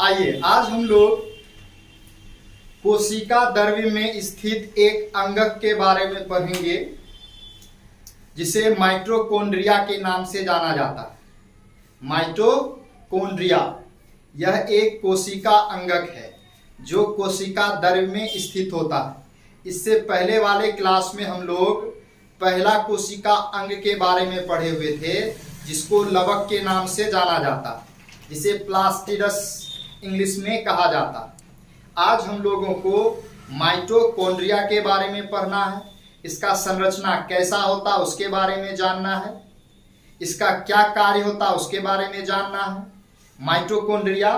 आइए आज हम लोग कोशिका द्रव्य में स्थित एक अंगक के बारे में पढ़ेंगे जिसे माइटोकॉन्ड्रिया के नाम से जाना जाता है। माइटोकॉन्ड्रिया यह एक कोशिका अंगक है जो कोशिका द्रव्य में स्थित होता है। इससे पहले वाले क्लास में हम लोग पहला कोशिका अंग के बारे में पढ़े हुए थे जिसको लवक के नाम से जाना जाता है, जिसे प्लास्टिडस इंग्लिश में कहा जाता है। आज हम लोगों को माइटोकॉन्ड्रिया के बारे में पढ़ना है। इसका संरचना कैसा होता है उसके बारे में जानना है। इसका क्या कार्य होता है उसके बारे में जानना है। माइटोकॉन्ड्रिया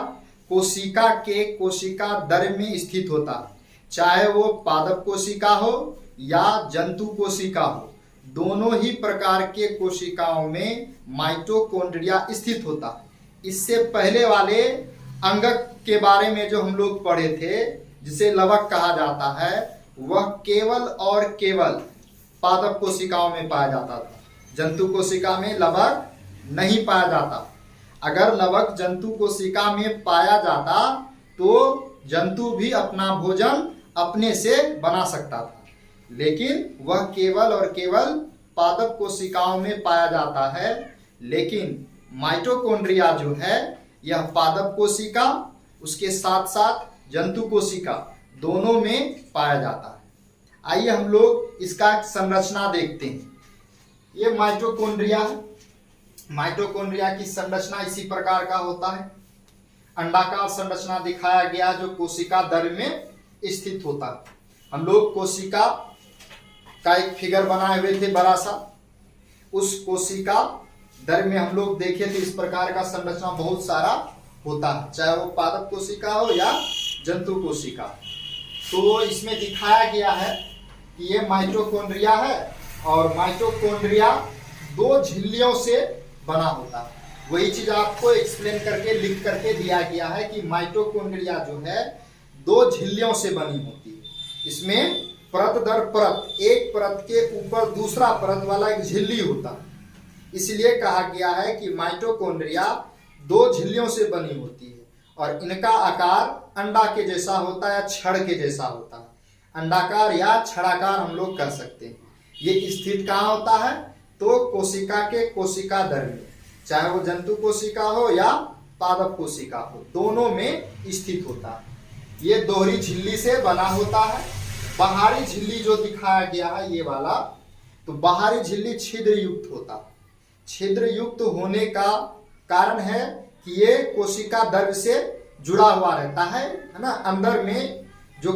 कोशिका के कोशिका द्रव्य में स्थित होता है, चाहे वो पादप कोशिका हो या जंतु कोशिका हो। दोनों ही प्रकार के कोशिकाओं में माइटोकॉन्ड्रिया स्थित होता है। इससे पहले वाले अंगक के बारे में जो हम लोग पढ़े थे जिसे लवक कहा जाता है, वह केवल और केवल पादप कोशिकाओं में पाया जाता था। जंतु कोशिका में लवक नहीं पाया जाता। अगर लवक जंतु कोशिका में पाया जाता तो जंतु भी अपना भोजन अपने से बना सकता था, लेकिन वह केवल और केवल पादप कोशिकाओं में पाया जाता है। लेकिन माइटोकॉन्ड्रिया जो है यह पादप कोशिका उसके साथ साथ जंतु कोशिका दोनों में पाया जाता है। आइए हम लोग इसका संरचना देखते हैं। ये माइटोकॉन्ड्रिया है। माइटोकॉन्ड्रिया की संरचना इसी प्रकार का होता है। अंडाकार संरचना दिखाया गया जो कोशिका द्रव्य में स्थित होता है। हम लोग कोशिका का एक फिगर बनाए हुए थे बड़ा सा। उस कोशिका द्रव्य में हम लोग देखे थे इस प्रकार का संरचना बहुत सारा होता है, चाहे वो पादप कोशिका हो या जंतु कोशिका। तो इसमें दिखाया गया है कि ये माइटोकॉन्ड्रिया है और माइटोकॉन्ड्रिया दो झिल्लियों से बना होता है। वही चीज आपको एक्सप्लेन करके लिख करके दिया गया है कि माइटोकॉन्ड्रिया जो है दो झिल्लियों से बनी होती है। इसमें परत दर परत, एक परत के ऊपर दूसरा परत वाला एक झिल्ली होता है। इसलिए कहा गया है कि माइटोकॉन्ड्रिया दो झिल्लियों से बनी होती है और इनका आकार अंडा के जैसा होता है या छड़ के जैसा होता है। अंडाकार या छड़ाकार हम लोग कह सकते हैं। ये स्थित कहाँ होता है तो कोशिका के कोशिका द्रव्य में, चाहे वो जंतु कोशिका हो या पादप कोशिका हो, दोनों में स्थित होता है। ये दोहरी झिल्ली से बना होता है। बाहरी झिल्ली जो दिखाया गया है ये वाला, तो बाहरी झिल्ली छिद्र युक्त होता है। छिद्र युक्त होने का कारण है कि ये कोशिका द्रव्य से जुड़ा हुआ रहता है ना। अंदर में जो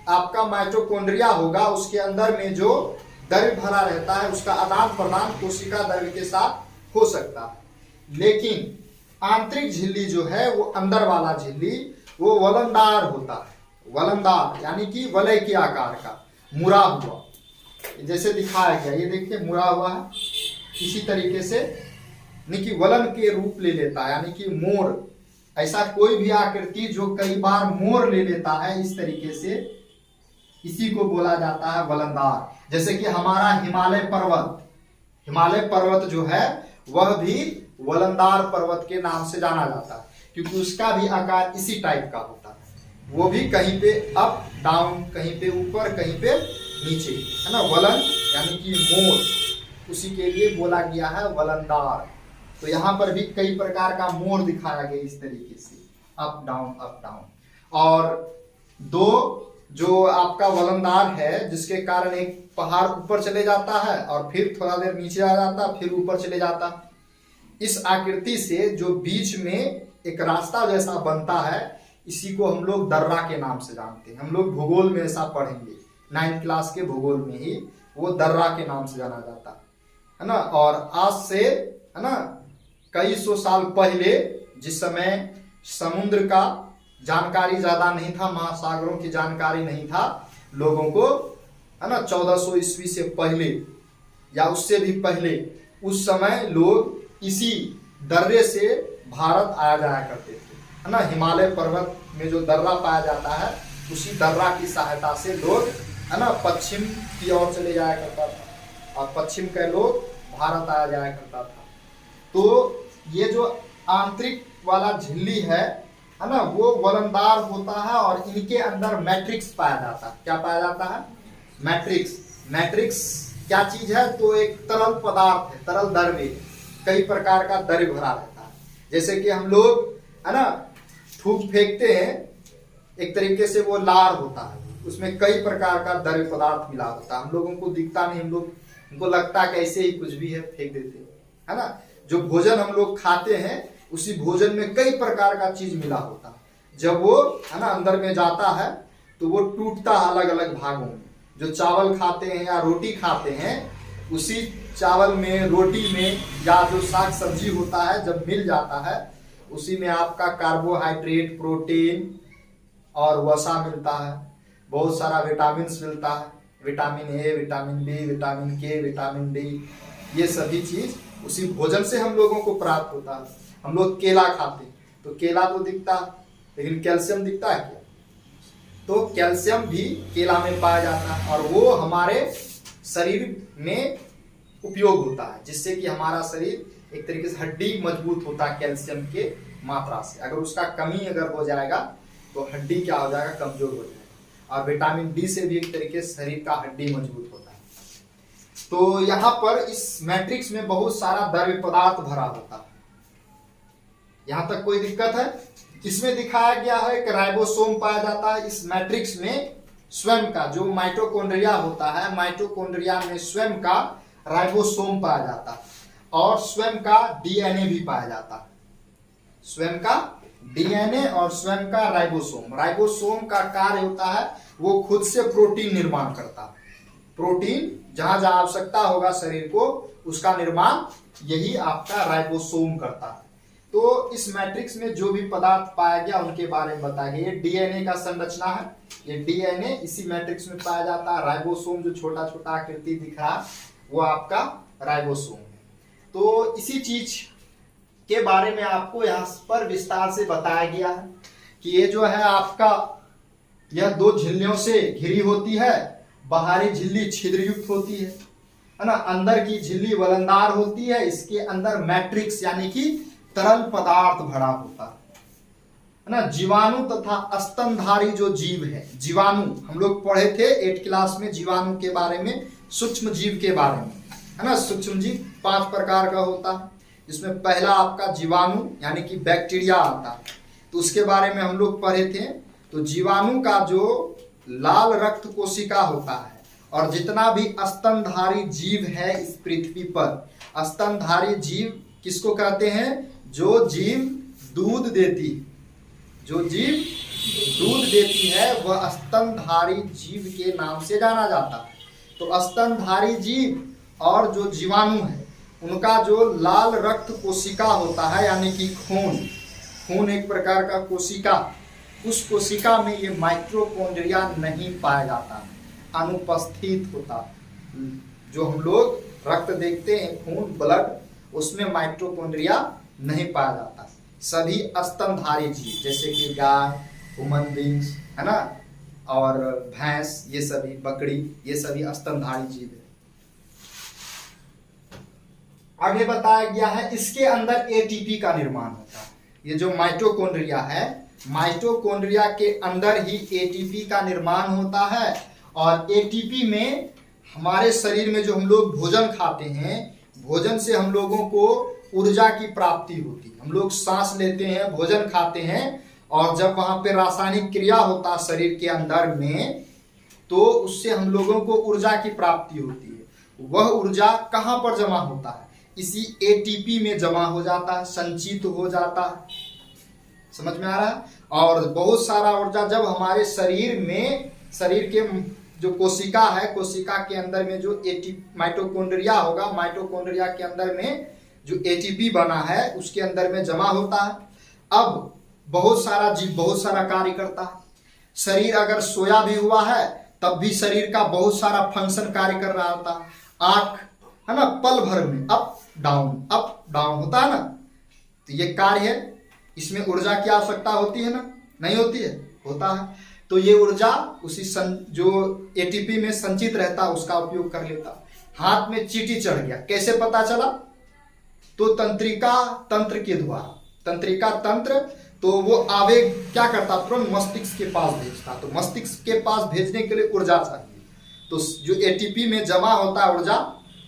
आपका माइटोकॉन्ड्रिया होगा उसके अंदर में जो द्रव्य भरा रहता है उसका आदान प्रदान कोशिका द्रव्य के साथ हो सकता है। लेकिन आंतरिक झिल्ली जो है वो अंदर वाला झिल्ली वो वलनदार होता है। वलनदार यानी कि वलय के आकार का, मुड़ा हुआ, जैसे दिखाया गया। ये देखिए मुड़ा हुआ है। इसी तरीके से यानी कि वलन के रूप ले लेता है, यानी कि मोर। ऐसा कोई भी आकृति जो कई बार मोर ले लेता है इस तरीके से, इसी को बोला जाता है वलनदार। जैसे कि हमारा हिमालय पर्वत जो है वह भी वलनदार पर्वत के नाम से जाना जाता है, क्योंकि उसका भी आकार इसी टाइप का होता है। वो भी कहीं पे अप डाउन, कहीं पे ऊपर, कहीं पे नीचे, है ना। वलन यानी कि मोर, उसी के लिए बोला गया है वलनदार। तो यहाँ पर भी कई प्रकार का मोर दिखाया गया इस तरीके से, अप डाउन। और दो जो आपका वलनदार है जिसके कारण एक पहाड़ ऊपर चले जाता है और फिर थोड़ा देर नीचे आ जाता है, फिर ऊपर चले जाता है। इस आकृति से जो बीच में एक रास्ता जैसा बनता है, इसी को हम लोग दर्रा के नाम से जानते हैं। हम लोग भूगोल में ऐसा पढ़ेंगे, 9th क्लास के भूगोल में ही वो दर्रा के नाम से जाना जाता है ना। और आज से, है ना, कई सौ साल पहले, जिस समय समुद्र का जानकारी ज्यादा नहीं था, महासागरों की जानकारी नहीं था लोगों को, है ना, 1400 ईस्वी से पहले या उससे भी पहले, उस समय लोग इसी दर्रे से भारत आया जाया करते थे, है ना। हिमालय पर्वत में जो दर्रा पाया जाता है उसी दर्रा की सहायता से लोग, है ना, पश्चिम की ओर चले जाया करता था और पश्चिम के लोग भारत आया जाया करता था। तो ये जो आंतरिक वाला झिल्ली है है ना, वो वलनदार होता है और इनके अंदर मैट्रिक्स पाया जाता है। क्या पाया जाता है? मैट्रिक्स। मैट्रिक्स क्या चीज है? तो एक तरल पदार्थ है, तरल द्रव्य, कई प्रकार का द्रव्य भरा रहता है। जैसे कि हम लोग है ना थूक फेंकते हैं, एक तरीके से वो लार होता है, उसमें कई प्रकार का द्रव्य पदार्थ मिला होता है। हम लोगों को दिखता नहीं, हम लोग हमको लगता है कि ऐसे ही कुछ भी है, फेंक देते हैं, है ना। जो भोजन हम लोग खाते हैं उसी भोजन में कई प्रकार का चीज मिला होता है। जब वो है ना अंदर में जाता है तो वो टूटता है अलग अलग भागों में। जो चावल खाते हैं या रोटी खाते हैं, उसी चावल में, रोटी में, या जो साग सब्जी होता है जब मिल जाता है, उसी में आपका कार्बोहाइड्रेट, प्रोटीन और वसा मिलता है, बहुत सारा विटामिन मिलता है, vitamin A, vitamin B, vitamin K, vitamin D, ये सभी चीज उसी भोजन से हम लोगों को प्राप्त होता है। हम लोग केला खाते हैं तो केला तो दिखता है, लेकिन कैल्शियम दिखता है क्या? तो कैल्शियम भी केला में पाया जाता है और वो हमारे शरीर में उपयोग होता है, जिससे कि हमारा शरीर एक तरीके से हड्डी मजबूत होता है कैल्शियम के मात्रा से। अगर उसका कमी अगर हो जाएगा तो हड्डी क्या हो जाएगा? कमजोर हो जाएगा। और विटामिन डी से भी एक तरीके से शरीर का हड्डी मजबूत होता है। तो यहाँ पर इस मैट्रिक्स में बहुत सारा द्रव्य पदार्थ भरा होता है। यहां तक कोई दिक्कत है? इसमें दिखाया गया है कि राइबोसोम पाया जाता है इस मैट्रिक्स में। स्वयं का जो माइटोकॉन्ड्रिया होता है, माइटोकॉन्ड्रिया में स्वयं का राइबोसोम पाया जाता है और स्वयं का डीएनए भी पाया जाता है। स्वयं का डीएनए और स्वयं का राइबोसोम। राइबोसोम का कार्य होता है वो खुद से प्रोटीन निर्माण करता है। प्रोटीन जहां जहां आवश्यकता होगा शरीर को, उसका निर्माण यही आपका राइबोसोम करता है। तो इस मैट्रिक्स में जो भी पदार्थ पाया गया उनके बारे में बताया गया। ये डीएनए का संरचना है, ये डीएनए इसी मैट्रिक्स में पाया जाता है। राइबोसोम जो छोटा छोटा आकृति दिख रहा है वो आपका राइबोसोम है। तो इसी चीज के बारे में आपको यहाँ पर विस्तार से बताया गया है कि ये जो है आपका, यह दो झिल्लियों से घिरी होती है। बाहरी झिल्ली छिद्रयुक्त होती है ना, अंदर की झिल्ली वलनदार होती है। इसके अंदर मैट्रिक्स यानी कि तरल पदार्थ भरा होता है ना। जीवाणु तथा स्तनधारी जो जीव है, जीवाणु हम लोग पढ़े थे 8th क्लास में जीवाणु के बारे में, सूक्ष्म जीव के बारे में, है ना। सूक्ष्म जीव 5 प्रकार का होता है, जिसमें पहला आपका जीवाणु यानी कि बैक्टीरिया आता है। तो उसके बारे में हम लोग पढ़े थे। तो जीवाणु का जो लाल रक्त कोशिका होता है, और जितना भी स्तनधारी जीव है इस पृथ्वी पर, स्तनधारी जीव किसको कहते हैं? जो जीव दूध देती, जो जीव दूध देती है वह स्तनधारी जीव के नाम से जाना जाता है। तो स्तनधारी जीव और जो जीवाणु है उनका जो लाल रक्त कोशिका होता है यानी कि खून, खून एक प्रकार का कोशिका, उस कोशिका में ये माइटोकॉन्ड्रिया नहीं पाया जाता, अनुपस्थित होता। जो हम लोग रक्त देखते हैं, खून, ब्लड, उसमें माइटोकॉन्ड्रिया नहीं पाया जाता। सभी स्तनधारी जीव जैसे कि गाय, ह्यूमन बींग्स, है ना, और भैंस, ये सभी, बकरी, ये सभी स्तनधारी जीव है। आगे बताया गया है इसके अंदर एटीपी का निर्माण होता है। ये जो माइटोकॉन्ड्रिया है, माइटोकॉन्ड्रिया के अंदर ही एटीपी का निर्माण होता है। और एटीपी में हमारे शरीर में जो हम लोग भोजन खाते हैं, भोजन से हम लोगों को ऊर्जा की प्राप्ति होती है। हम लोग सांस लेते हैं, भोजन खाते हैं, और जब वहां पे रासायनिक क्रिया होता है शरीर के अंदर में, तो उससे हम लोगों को ऊर्जा की प्राप्ति होती है। वह ऊर्जा कहाँ पर जमा होता है? इसी एटीपी में जमा हो जाता है, संचित हो जाता है। समझ में आ रहा है? और बहुत सारा ऊर्जा जब हमारे शरीर में, शरीर के जो कोशिका है, कोशिका के अंदर में जो माइटोकॉन्ड्रिया होगा, माइटोकॉन्ड्रिया के अंदर में जो एटीपी बना है उसके अंदर में जमा होता है। अब बहुत सारा जीव बहुत सारा कार्य करता है। शरीर अगर सोया भी हुआ है तब भी शरीर का बहुत सारा फंक्शन कार्य कर रहा होता है। आंख, है ना, पल भर में अप डाउन होता है ना, तो ये कार्य है। इसमें ऊर्जा की आवश्यकता होती है ना, नहीं होती है? होता है। तो ये ऊर्जा उसी जो एटीपी में संचित रहता है उसका उपयोग कर लेता। हाथ में चींटी चढ़ गया, कैसे पता चला? तो तंत्रिका तंत्र के द्वारा, तंत्रिका तंत्र तो वो आवेग क्या करता, तुरंत मस्तिष्क के पास भेजता। तो मस्तिष्क के पास भेजने के लिए ऊर्जा चाहिए, तो जो एटीपी में जमा होता है ऊर्जा,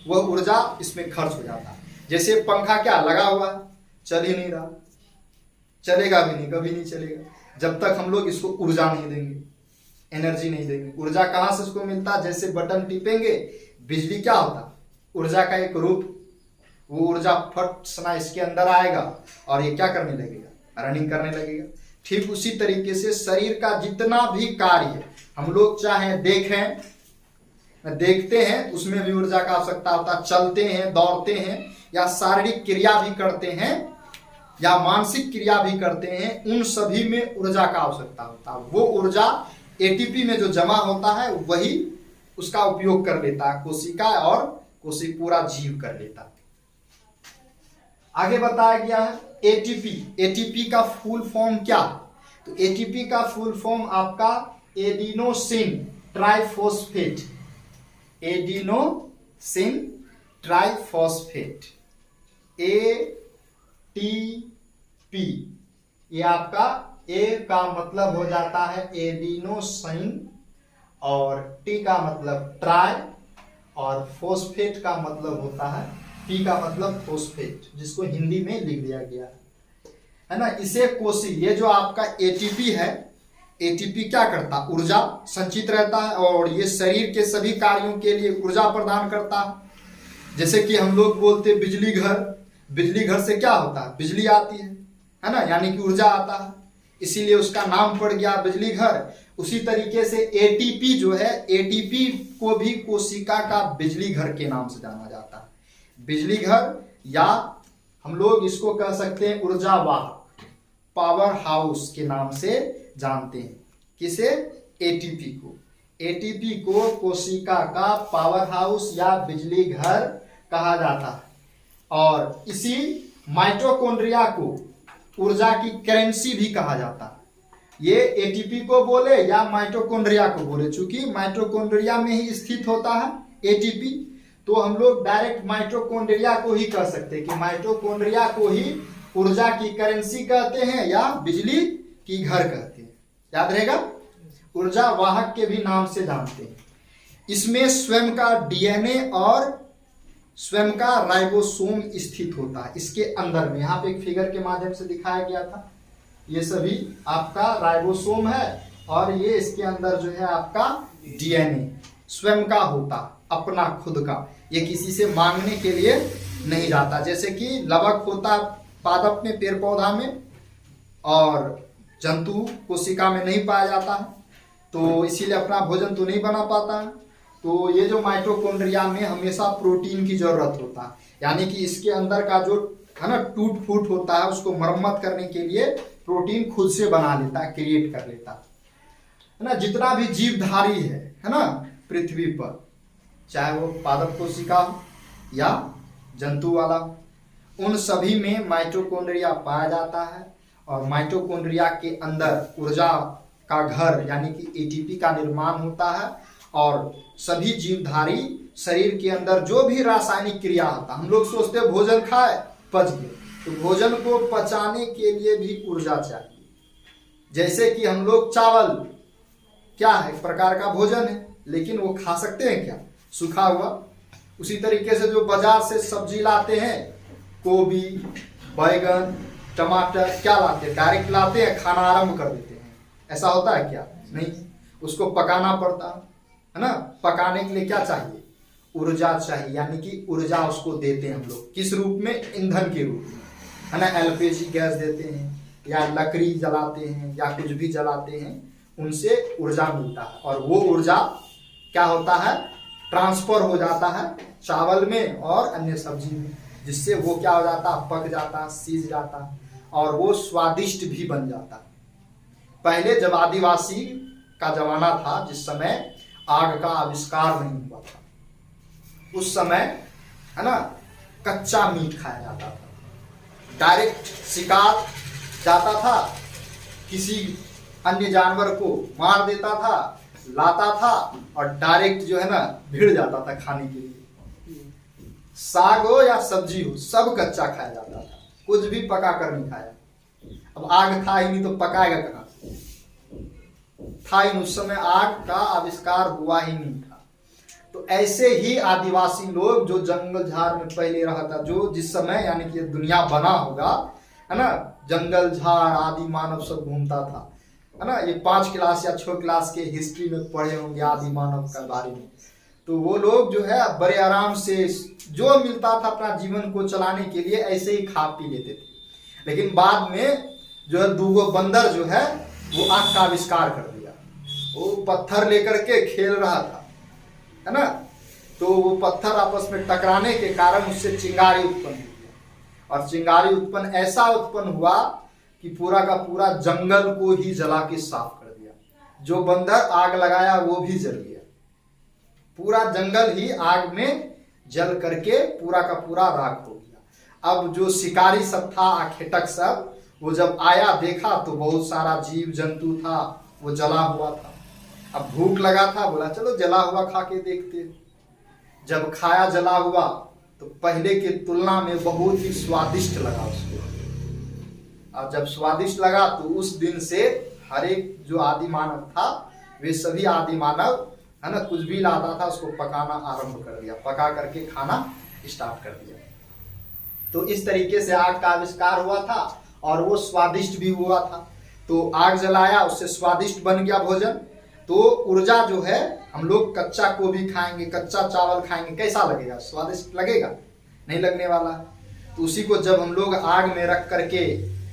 वह ऊर्जा इसमें खर्च हो जाता है। जैसे पंखा क्या लगा हुआ है, चल ही नहीं रहा, चलेगा भी नहीं, कभी नहीं चलेगा जब तक हम लोग इसको ऊर्जा नहीं देंगे, एनर्जी नहीं देंगे। ऊर्जा कहाँ से इसको मिलता है, जैसे बटन टिपेंगे बिजली क्या होता, ऊर्जा का एक रूप, वो ऊर्जा फट सना इसके अंदर आएगा और ये क्या करने लगेगा, रनिंग करने लगेगा। ठीक उसी तरीके से शरीर का जितना भी कार्य हम लोग चाहे देखते हैं, उसमें भी ऊर्जा का आवश्यकता होता है। चलते हैं, दौड़ते हैं, या शारीरिक क्रिया भी करते हैं, या मानसिक क्रिया भी करते हैं, उन सभी में ऊर्जा का आवश्यकता होता है। वो ऊर्जा एटीपी में जो जमा होता है वही उसका उपयोग कर लेता है कोशिका, और कोशिका पूरा जीव कर लेता है। आगे बताया गया है एटीपी। एटीपी का फुल फॉर्म क्या है, तो एटीपी का फुल फॉर्म आपका adenosine triphosphate, adenosine triphosphate, ATP. ये आपका ए का मतलब हो जाता है एडिनोसिन, और टी का मतलब ट्राई, और फॉस्फेट का मतलब होता है, पी का मतलब फॉस्फेट, जिसको हिंदी में लिख दिया गया है ना। इसे कोशी, ये जो आपका एटीपी है, एटीपी क्या करता, ऊर्जा संचित रहता है, और ये शरीर के सभी कार्यों के लिए ऊर्जा प्रदान करता है। जैसे कि हम लोग बोलते बिजली घर, बिजली घर से क्या होता है, बिजली आती है ना, यानी कि ऊर्जा आता है, इसीलिए उसका नाम पड़ गया बिजली घर। उसी तरीके से एटीपी जो है, एटीपी को भी कोशिका का बिजली घर के नाम से जाना जाता है। बिजली घर, या हम लोग इसको कह सकते हैं ऊर्जा वाहक, पावर हाउस के नाम से जानते हैं। किसे, एटीपी को। एटीपी को कोशिका का पावर हाउस या बिजली घर कहा जाता है। और इसी माइटोकॉन्ड्रिया को ऊर्जा की करेंसी भी कहा जाता है। ये एटीपी को बोले या माइटोकॉन्ड्रिया को बोले, चूंकि माइटोकॉन्ड्रिया में ही स्थित होता है एटीपी, तो हम लोग डायरेक्ट माइटोकॉन्ड्रिया को ही कह सकते हैं कि माइटोकॉन्ड्रिया को ही ऊर्जा की करेंसी कहते हैं या बिजली की घर कहते हैं। याद रहेगा, ऊर्जा वाहक के भी नाम से जानते हैं। इसमें स्वयं का डीएनए और स्वयं का राइबोसोम स्थित होता है इसके अंदर में। यहाँ पे एक फिगर के माध्यम से दिखाया गया था, ये सभी आपका राइबोसोम है, और ये इसके अंदर जो है आपका डीएनए स्वयं का होता, अपना खुद का, ये किसी से मांगने के लिए नहीं जाता। जैसे कि लवक होता पादप में, पेड़ पौधा में, और जंतु कोशिका में नहीं पाया जाता है, तो इसीलिए अपना भोजन तो नहीं बना पाता है। तो ये जो माइटोकॉन्ड्रिया में हमेशा प्रोटीन की जरूरत होता है, यानी कि इसके अंदर का जो है ना टूट फूट होता है, उसको मरम्मत करने के लिए प्रोटीन खुद से बना लेता है, क्रिएट कर लेता है ना। जितना भी जीवधारी है ना पृथ्वी पर, चाहे वो पादप कोशिका हो या जंतु वाला, उन सभी में माइटोकॉन्ड्रिया पाया जाता है। और माइटोकॉन्ड्रिया के अंदर ऊर्जा का घर यानी कि एटीपी का निर्माण होता है, और सभी जीवधारी शरीर के अंदर जो भी रासायनिक क्रिया होता है, हम लोग सोचते हैं भोजन खाए पच गए, तो भोजन को पचाने के लिए भी ऊर्जा चाहिए। जैसे कि हम लोग चावल क्या है, एक प्रकार का भोजन है, लेकिन वो खा सकते हैं क्या, सूखा हुआ। उसी तरीके से जो बाजार से सब्जी लाते हैं, गोभी, बैगन, टमाटर, क्या लाते हैं, डायरेक्ट लाते हैं, खाना आरंभ कर देते हैं। ऐसा होता है क्या, नहीं, उसको पकाना पड़ता है ना। पकाने के लिए क्या चाहिए, ऊर्जा चाहिए, यानी कि ऊर्जा उसको देते हैं हम लोग, किस रूप में, ईंधन के रूप में, है ना। एलपीजी गैस देते हैं, या लकड़ी जलाते हैं, या कुछ भी जलाते हैं, उनसे ऊर्जा मिलता है। और वो ऊर्जा क्या होता है, ट्रांसफर हो जाता है चावल में और अन्य सब्जी में, जिससे वो क्या हो जाता है, पक जाता है, सीज जाता है, और वो स्वादिष्ट भी बन जाता है। पहले जब आदिवासी का जमाना था, जिस समय आग का आविष्कार नहीं हुआ था, उस समय है ना कच्चा मीट खाया जाता था। डायरेक्ट शिकार जाता था, किसी अन्य जानवर को मार देता था, लाता था, और डायरेक्ट जो है ना भिड़ जाता था खाने के लिए। साग हो या सब्जी हो, सब कच्चा खाया जाता था, कुछ भी पका कर नहीं खाया। अब आग था ही नहीं तो पकाएगा कहाँ से? था ही नहीं, उस समय आग का आविष्कार हुआ ही नहीं था। तो ऐसे ही आदिवासी लोग जो जंगल झाड़ में पहले रहा था, जो जिस समय यानी कि दुनिया बना होगा, है ना, जंगल झाड़ आदि मानव सब घूमता था, है ना। ये 5 क्लास या 6 क्लास के हिस्ट्री में पढ़े होंगे आदि मानव का बारे में। तो वो लोग जो है बड़े आराम से जो मिलता था अपना जीवन को चलाने के लिए ऐसे ही खा पी लेते थे। लेकिन बाद में जो है 2 बंदर जो है वो आग का आविष्कार कर दिया। वो पत्थर लेकर के खेल रहा था, है ना, तो वो पत्थर आपस में टकराने के कारण उससे चिंगारी उत्पन्न हुई, और चिंगारी उत्पन्न ऐसा उत्पन्न हुआ कि पूरा का पूरा जंगल को ही जला के साफ कर दिया। जो बंदर आग लगाया वो भी जल गया, पूरा जंगल ही आग में जल करके पूरा का पूरा राख हो गया। अब जो शिकारी सब था, आखेटक सब, वो जब आया देखा तो बहुत सारा जीव जंतु था वो जला हुआ था। अब भूख लगा था, बोला चलो जला हुआ खा के देखते। जब खाया जला हुआ तो पहले की तुलना में बहुत ही स्वादिष्ट लगा उसको। और जब स्वादिष्ट लगा तो उस दिन से हर एक जो आदि मानव था, वे सभी आदि मानव, है ना, कुछ भी लाता था उसको पकाना आरंभ कर दिया, पका करके खाना स्टार्ट कर दिया। तो इस तरीके से आग का आविष्कार हुआ था और वो स्वादिष्ट भी हुआ था। तो आग जलाया, उससे स्वादिष्ट बन गया भोजन। तो ऊर्जा जो है, हम लोग कच्चा गोभी खाएंगे, कच्चा चावल खाएंगे, कैसा लगेगा? स्वादिष्ट लगेगा? नहीं लगने वाला। तो उसी को जब हम लोग आग में रख करके,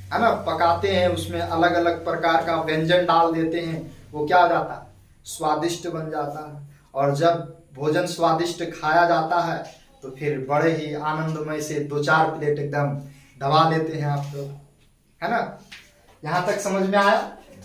है ना, पकाते हैं, उसमें अलग अलग प्रकार का व्यंजन डाल देते हैं, वो क्या हो जाता है? स्वादिष्ट बन जाता है। और जब भोजन स्वादिष्ट खाया जाता है तो फिर बड़े ही आनंदमय से 2-4 प्लेट एकदम दबा लेते हैं आप लोग, है ना। यहाँ तक समझ में आया?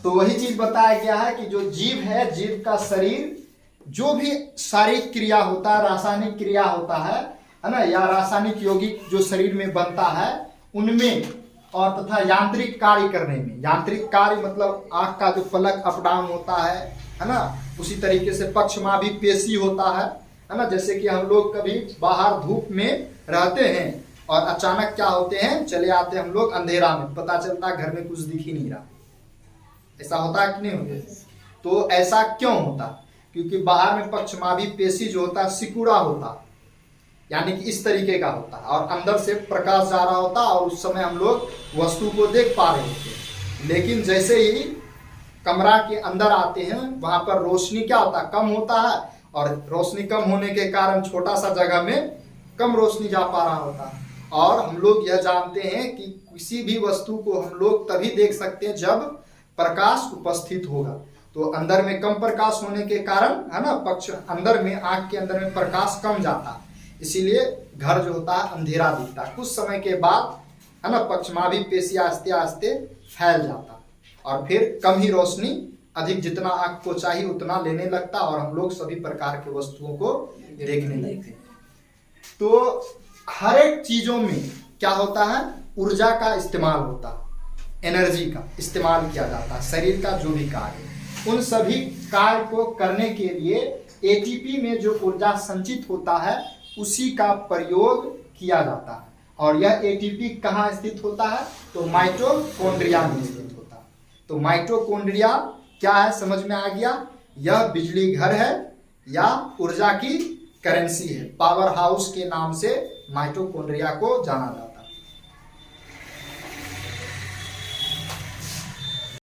तो वही चीज बताया गया है कि जो जीव है, जीव का शरीर, जो भी शारीरिक क्रिया होता है, रासायनिक क्रिया होता है ना, या रासायनिक यौगिक जो शरीर में बनता है उनमें, और तथा यांत्रिक कार्य करने में, यांत्रिक कार्य मतलब आंख का जो पलक अप डाउन होता है ना, उसी तरीके से पक्षमाभी पेशी होता है ना। जैसे कि हम लोग कभी बाहर धूप में रहते हैं और अचानक क्या होते हैं, चले आते हैं हम लोग अंधेरा में, पता चलता है घर में कुछ दिख ही नहीं रहा। ऐसा होता है कि नहीं होता? तो ऐसा क्यों होता? क्योंकि बाहर में पक्षमाभी पेशी जो होता है सिकुड़ा होता, यानी कि इस तरीके का होता है, और अंदर से प्रकाश जा रहा होता और उस समय हम लोग वस्तु को देख पा रहे होते। लेकिन जैसे ही कमरा के अंदर आते हैं, वहां पर रोशनी क्या होता है? कम होता है, और रोशनी कम होने के कारण छोटा सा जगह में कम रोशनी जा पा रहा होता है। और हम लोग यह जानते हैं कि किसी भी वस्तु को हम लोग तभी देख सकते हैं जब प्रकाश उपस्थित होगा। तो अंदर में कम प्रकाश होने के कारण, है ना, पक्ष अंदर में, आंख के अंदर में प्रकाश कम जाता, इसीलिए घर जो होता है अंधेरा दिखता है। कुछ समय के बाद, है ना, पक्षमाभी पेशी आस्ते आस्ते फैल जाता और फिर कम ही रोशनी, अधिक जितना आंख को चाहिए उतना लेने लगता, और हम लोग सभी प्रकार के वस्तुओं को देखने लगते। तो हर एक चीजों में क्या होता है? ऊर्जा का इस्तेमाल होता है, एनर्जी का इस्तेमाल किया जाता है। शरीर का जो भी कार्य, उन सभी कार्य को करने के लिए एटीपी में जो ऊर्जा संचित होता है उसी का प्रयोग किया जाता है। और यह एटीपी कहाँ स्थित होता है? तो माइटोकॉन्ड्रिया में स्थित होता है। तो माइटोकॉन्ड्रिया क्या है, समझ में आ गया? यह बिजली घर है या ऊर्जा की करेंसी है। पावर हाउस के नाम से माइटोकॉन्ड्रिया को जाना जाता है।